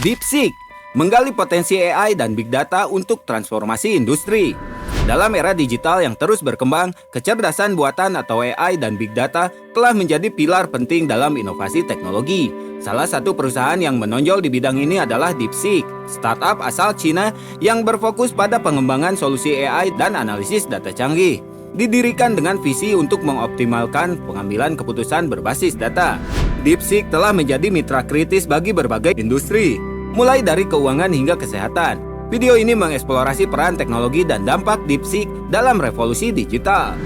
DeepSeek menggali potensi AI dan Big Data untuk transformasi industri. Dalam era digital yang terus berkembang, kecerdasan buatan atau AI dan Big Data telah menjadi pilar penting dalam inovasi teknologi. Salah satu perusahaan yang menonjol di bidang ini adalah DeepSeek, startup asal Cina yang berfokus pada pengembangan solusi AI dan analisis data canggih. Didirikan dengan visi untuk mengoptimalkan pengambilan keputusan berbasis data. DeepSeek telah menjadi mitra kritis bagi berbagai industri, mulai dari keuangan hingga kesehatan. Video ini mengeksplorasi peran teknologi dan dampak DeepSeek dalam revolusi digital.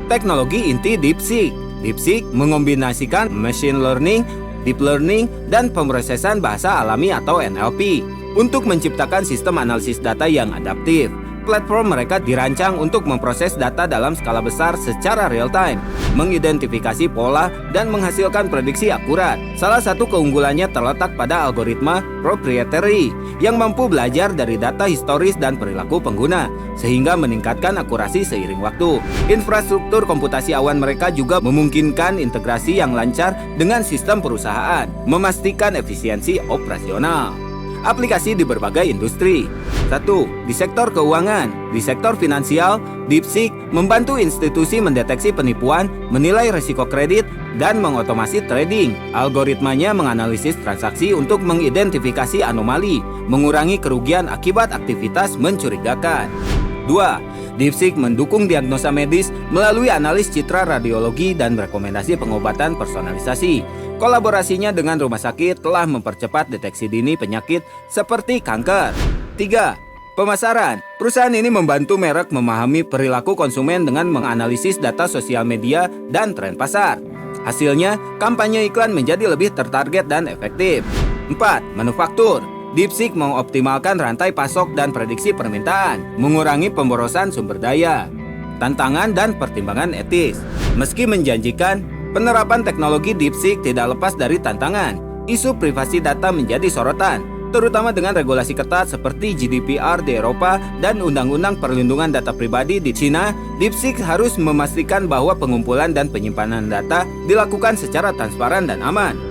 Teknologi inti DeepSeek. DeepSeek mengombinasikan machine learning, deep learning, dan pemrosesan bahasa alami atau NLP untuk menciptakan sistem analisis data yang adaptif. Platform mereka dirancang untuk memproses data dalam skala besar secara real-time, mengidentifikasi pola, dan menghasilkan prediksi akurat. Salah satu keunggulannya terletak pada algoritma proprietary yang mampu belajar dari data historis dan perilaku pengguna, sehingga meningkatkan akurasi seiring waktu. Infrastruktur komputasi awan mereka juga memungkinkan integrasi yang lancar dengan sistem perusahaan, memastikan efisiensi operasional. Aplikasi di berbagai industri. 1. Di sektor keuangan. Di sektor finansial, DeepSeek membantu institusi mendeteksi penipuan, menilai risiko kredit, dan mengotomasi trading. Algoritmanya menganalisis transaksi untuk mengidentifikasi anomali, mengurangi kerugian akibat aktivitas mencurigakan. 2. DeepSeek mendukung diagnosa medis melalui analis citra radiologi dan rekomendasi pengobatan personalisasi. Kolaborasinya dengan rumah sakit telah mempercepat deteksi dini penyakit seperti kanker. 3. Pemasaran. Perusahaan ini membantu merek memahami perilaku konsumen dengan menganalisis data sosial media dan tren pasar. Hasilnya, kampanye iklan menjadi lebih tertarget dan efektif. 4. Manufaktur. DeepSeek mengoptimalkan rantai pasok dan prediksi permintaan, mengurangi pemborosan sumber daya, tantangan dan pertimbangan etis. Meski menjanjikan, penerapan teknologi DeepSeek tidak lepas dari tantangan. Isu privasi data menjadi sorotan, terutama dengan regulasi ketat seperti GDPR di Eropa dan Undang-Undang Perlindungan Data Pribadi di Cina. DeepSeek harus memastikan bahwa pengumpulan dan penyimpanan data dilakukan secara transparan dan aman.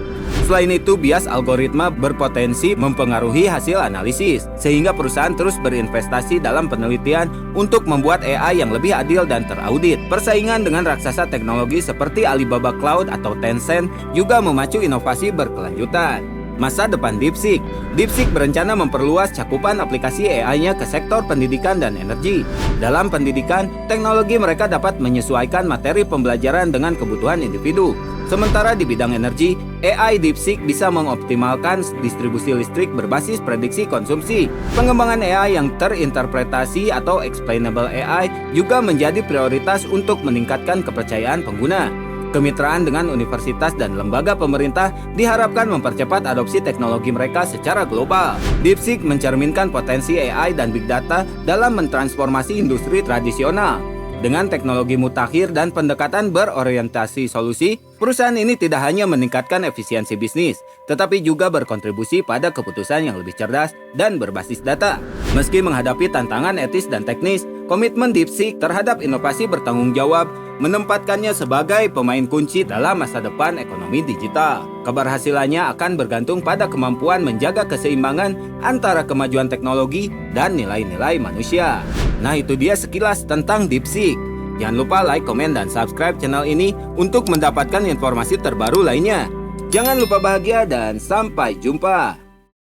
Selain itu, bias algoritma berpotensi mempengaruhi hasil analisis, sehingga perusahaan terus berinvestasi dalam penelitian untuk membuat AI yang lebih adil dan teraudit. Persaingan dengan raksasa teknologi seperti Alibaba Cloud atau Tencent juga memacu inovasi berkelanjutan. Masa depan DeepSeek. DeepSeek berencana memperluas cakupan aplikasi AI-nya ke sektor pendidikan dan energi. Dalam pendidikan, teknologi mereka dapat menyesuaikan materi pembelajaran dengan kebutuhan individu. Sementara di bidang energi, AI DeepSeek bisa mengoptimalkan distribusi listrik berbasis prediksi konsumsi. Pengembangan AI yang terinterpretasi atau explainable AI juga menjadi prioritas untuk meningkatkan kepercayaan pengguna. Kemitraan dengan universitas dan lembaga pemerintah diharapkan mempercepat adopsi teknologi mereka secara global. DeepSeek mencerminkan potensi AI dan Big Data dalam mentransformasi industri tradisional. Dengan teknologi mutakhir dan pendekatan berorientasi solusi, perusahaan ini tidak hanya meningkatkan efisiensi bisnis, tetapi juga berkontribusi pada keputusan yang lebih cerdas dan berbasis data. Meski menghadapi tantangan etis dan teknis, komitmen DeepSeek terhadap inovasi bertanggung jawab menempatkannya sebagai pemain kunci dalam masa depan ekonomi digital. Keberhasilannya akan bergantung pada kemampuan menjaga keseimbangan antara kemajuan teknologi dan nilai-nilai manusia. Nah, itu dia sekilas tentang DeepSeek. Jangan lupa like, komen, dan subscribe channel ini untuk mendapatkan informasi terbaru lainnya. Jangan lupa bahagia dan sampai jumpa.